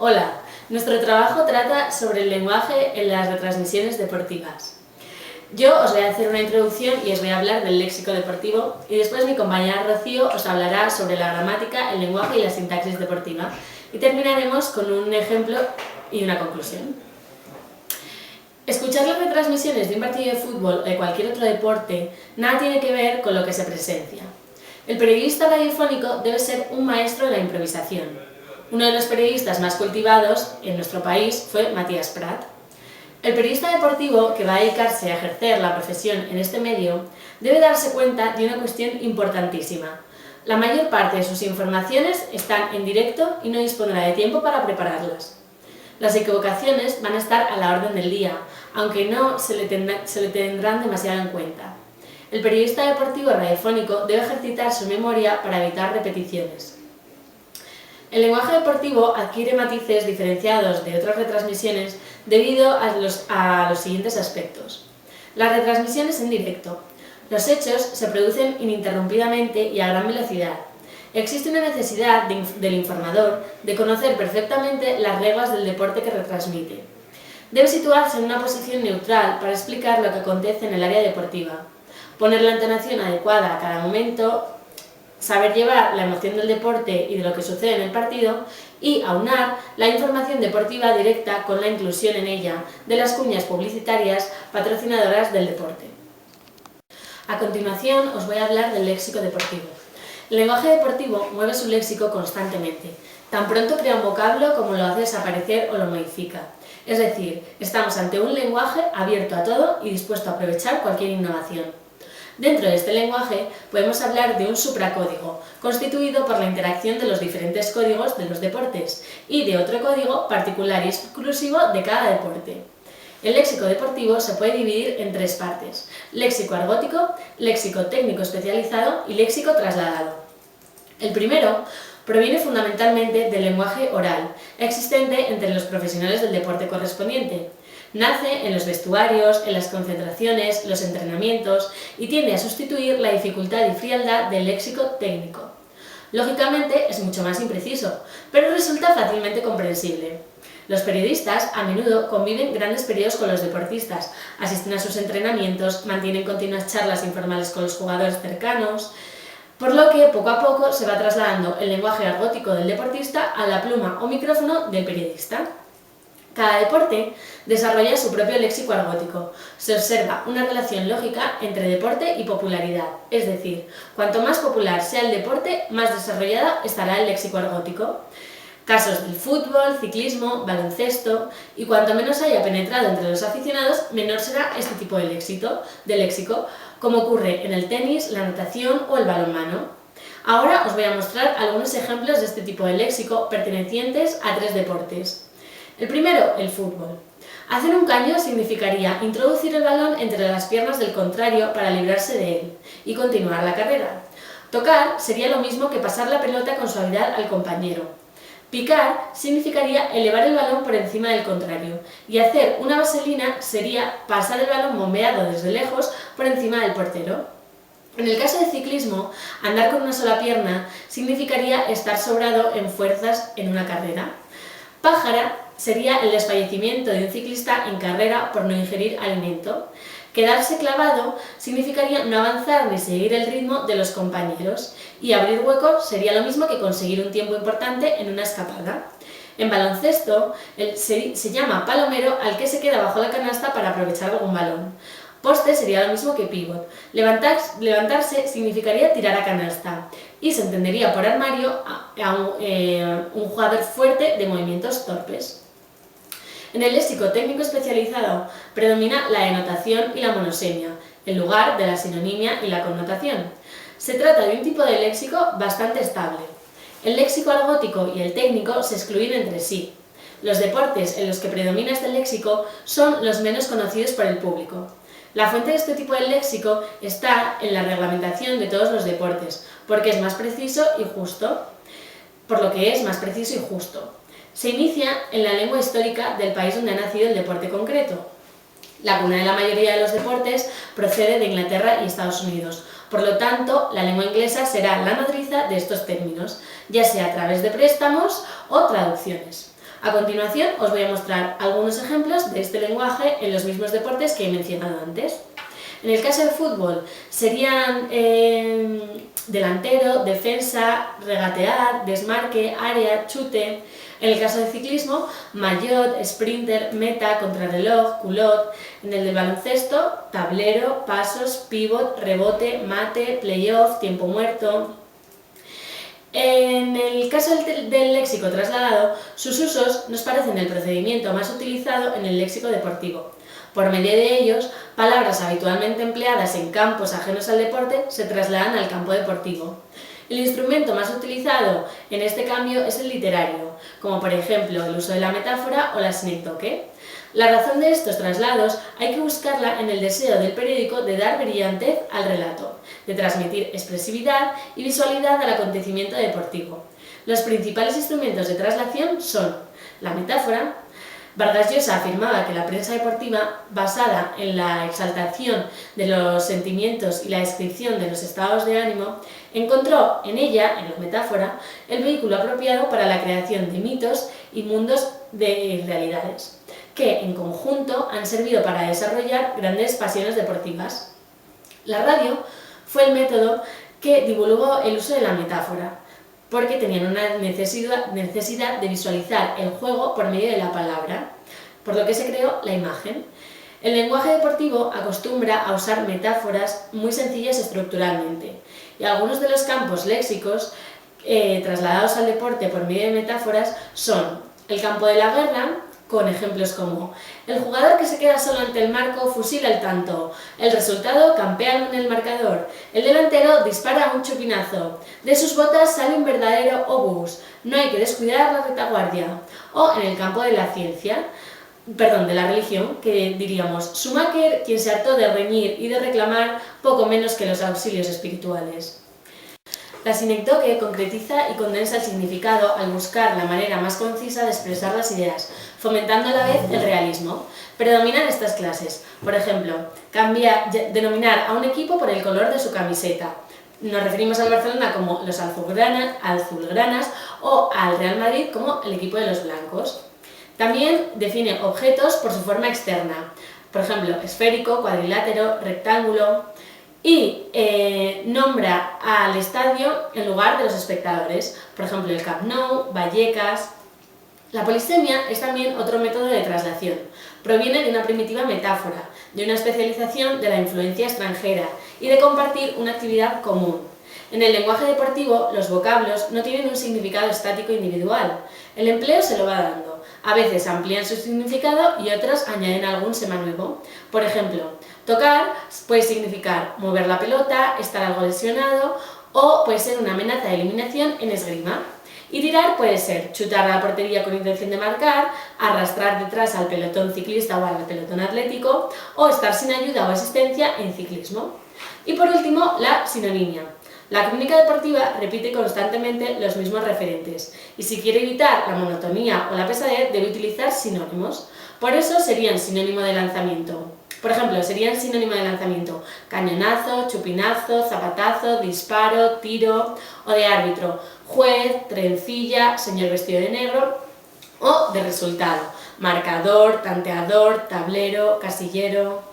Hola, nuestro trabajo trata sobre el lenguaje en las retransmisiones deportivas. Yo os voy a hacer una introducción y os voy a hablar del léxico deportivo y después mi compañera Rocío os hablará sobre la gramática, el lenguaje y la sintaxis deportiva y terminaremos con un ejemplo y una conclusión. Escuchar las retransmisiones de un partido de fútbol o de cualquier otro deporte nada tiene que ver con lo que se presencia. El periodista radiofónico debe ser un maestro de la improvisación. Uno de los periodistas más cultivados en nuestro país fue Matías Prat. El periodista deportivo que va a dedicarse a ejercer la profesión en este medio debe darse cuenta de una cuestión importantísima. La mayor parte de sus informaciones están en directo y no dispondrá de tiempo para prepararlas. Las equivocaciones van a estar a la orden del día, aunque no se le tendrán demasiado en cuenta. El periodista deportivo radiofónico debe ejercitar su memoria para evitar repeticiones. El lenguaje deportivo adquiere matices diferenciados de otras retransmisiones debido a los siguientes aspectos. Las retransmisiones en directo. Los hechos se producen ininterrumpidamente y a gran velocidad. Existe una necesidad del informador de conocer perfectamente las reglas del deporte que retransmite. Debe situarse en una posición neutral para explicar lo que acontece en el área deportiva, poner la entonación adecuada a cada momento, saber llevar la emoción del deporte y de lo que sucede en el partido y aunar la información deportiva directa con la inclusión en ella de las cuñas publicitarias patrocinadoras del deporte. A continuación os voy a hablar del léxico deportivo. El lenguaje deportivo mueve su léxico constantemente, tan pronto crea un vocablo como lo hace desaparecer o lo modifica. Es decir, estamos ante un lenguaje abierto a todo y dispuesto a aprovechar cualquier innovación. Dentro de este lenguaje podemos hablar de un supracódigo, constituido por la interacción de los diferentes códigos de los deportes, y de otro código particular y exclusivo de cada deporte. El léxico deportivo se puede dividir en tres partes: léxico argótico, léxico técnico especializado y léxico trasladado. El primero proviene fundamentalmente del lenguaje oral, existente entre los profesionales del deporte correspondiente. Nace en los vestuarios, en las concentraciones, los entrenamientos y tiende a sustituir la dificultad y frialdad del léxico técnico. Lógicamente es mucho más impreciso, pero resulta fácilmente comprensible. Los periodistas a menudo conviven grandes periodos con los deportistas, asisten a sus entrenamientos, mantienen continuas charlas informales con los jugadores cercanos, por lo que poco a poco se va trasladando el lenguaje argótico del deportista a la pluma o micrófono del periodista. Cada deporte desarrolla su propio léxico argótico. Se observa una relación lógica entre deporte y popularidad, es decir, cuanto más popular sea el deporte, más desarrollada estará el léxico argótico. Casos del fútbol, ciclismo, baloncesto, y cuanto menos haya penetrado entre los aficionados, menor será este tipo de léxico, como ocurre en el tenis, la natación o el balonmano. Ahora os voy a mostrar algunos ejemplos de este tipo de léxico pertenecientes a tres deportes. El primero, el fútbol. Hacer un caño significaría introducir el balón entre las piernas del contrario para librarse de él y continuar la carrera. Tocar sería lo mismo que pasar la pelota con suavidad al compañero. Picar significaría elevar el balón por encima del contrario y hacer una vaselina sería pasar el balón bombeado desde lejos por encima del portero. En el caso de ciclismo, andar con una sola pierna significaría estar sobrado en fuerzas en una carrera. Pájara sería el desfallecimiento de un ciclista en carrera por no ingerir alimento. Quedarse clavado significaría no avanzar ni seguir el ritmo de los compañeros, y abrir huecos sería lo mismo que conseguir un tiempo importante en una escapada. En baloncesto se llama palomero al que se queda bajo la canasta para aprovechar algún balón. Poste sería lo mismo que pívot. Levantarse significaría tirar a canasta y se entendería por armario a un jugador fuerte de movimientos torpes. En el léxico técnico especializado predomina la denotación y la monosemia, en lugar de la sinonimia y la connotación. Se trata de un tipo de léxico bastante estable. El léxico argótico y el técnico se excluyen entre sí. Los deportes en los que predomina este léxico son los menos conocidos por el público. La fuente de este tipo de léxico está en la reglamentación de todos los deportes, porque es más preciso y justo. Se inicia en la lengua histórica del país donde ha nacido el deporte concreto. La cuna de la mayoría de los deportes procede de Inglaterra y Estados Unidos, por lo tanto, la lengua inglesa será la nodriza de estos términos, ya sea a través de préstamos o traducciones. A continuación os voy a mostrar algunos ejemplos de este lenguaje en los mismos deportes que he mencionado antes. En el caso de fútbol serían delantero, defensa, regatear, desmarque, área, chute. En el caso de ciclismo, maillot, sprinter, meta, contrarreloj, culot. En el del baloncesto, tablero, pasos, pivot, rebote, mate, playoff, tiempo muerto. En el caso del léxico trasladado, sus usos nos parecen el procedimiento más utilizado en el léxico deportivo. Por medio de ellos, palabras habitualmente empleadas en campos ajenos al deporte se trasladan al campo deportivo. El instrumento más utilizado en este cambio es el literario, como por ejemplo el uso de la metáfora o la sinécdoque. La razón de estos traslados hay que buscarla en el deseo del periódico de dar brillantez al relato, de transmitir expresividad y visualidad al acontecimiento deportivo. Los principales instrumentos de traslación son la metáfora. Vargas Llosa afirmaba que la prensa deportiva, basada en la exaltación de los sentimientos y la descripción de los estados de ánimo, encontró en ella, en la metáfora, el vehículo apropiado para la creación de mitos y mundos de realidades, que en conjunto han servido para desarrollar grandes pasiones deportivas. La radio fue el método que divulgó el uso de la metáfora, porque tenían una necesidad de visualizar el juego por medio de la palabra, por lo que se creó la imagen. El lenguaje deportivo acostumbra a usar metáforas muy sencillas estructuralmente, y algunos de los campos léxicos trasladados al deporte por medio de metáforas son el campo de la guerra, con ejemplos como el jugador que se queda solo ante el marco fusila el tanto, el resultado campean en el marcador, el delantero dispara un chupinazo, de sus botas sale un verdadero obús, no hay que descuidar la retaguardia. O en el campo de la de la religión, que diríamos Schumacher, quien se hartó de reñir y de reclamar poco menos que los auxilios espirituales. La sinécdoque concretiza y condensa el significado al buscar la manera más concisa de expresar las ideas, fomentando a la vez el realismo. Predominan estas clases. Por ejemplo, denominar a un equipo por el color de su camiseta. Nos referimos al Barcelona como los azulgranas o al Real Madrid como el equipo de los blancos. También define objetos por su forma externa. Por ejemplo, esférico, cuadrilátero, rectángulo. Y nombra al estadio en lugar de los espectadores, por ejemplo el Camp Nou, Vallecas. La polisemia es también otro método de traslación. Proviene de una primitiva metáfora, de una especialización de la influencia extranjera y de compartir una actividad común. En el lenguaje deportivo, los vocablos no tienen un significado estático individual. El empleo se lo va dando. A veces amplían su significado y otras añaden algún semanuevo. Por ejemplo, tocar puede significar mover la pelota, estar algo lesionado o puede ser una amenaza de eliminación en esgrima. Y tirar puede ser chutar a la portería con intención de marcar, arrastrar detrás al pelotón ciclista o al pelotón atlético o estar sin ayuda o asistencia en ciclismo. Y por último, la sinonimia. La crónica deportiva repite constantemente los mismos referentes y si quiere evitar la monotonía o la pesadez debe utilizar sinónimos. Por eso serían sinónimo de lanzamiento. Por ejemplo, serían sinónimo de lanzamiento cañonazo, chupinazo, zapatazo, disparo, tiro o de árbitro, juez, trencilla, señor vestido de negro o de resultado, marcador, tanteador, tablero, casillero.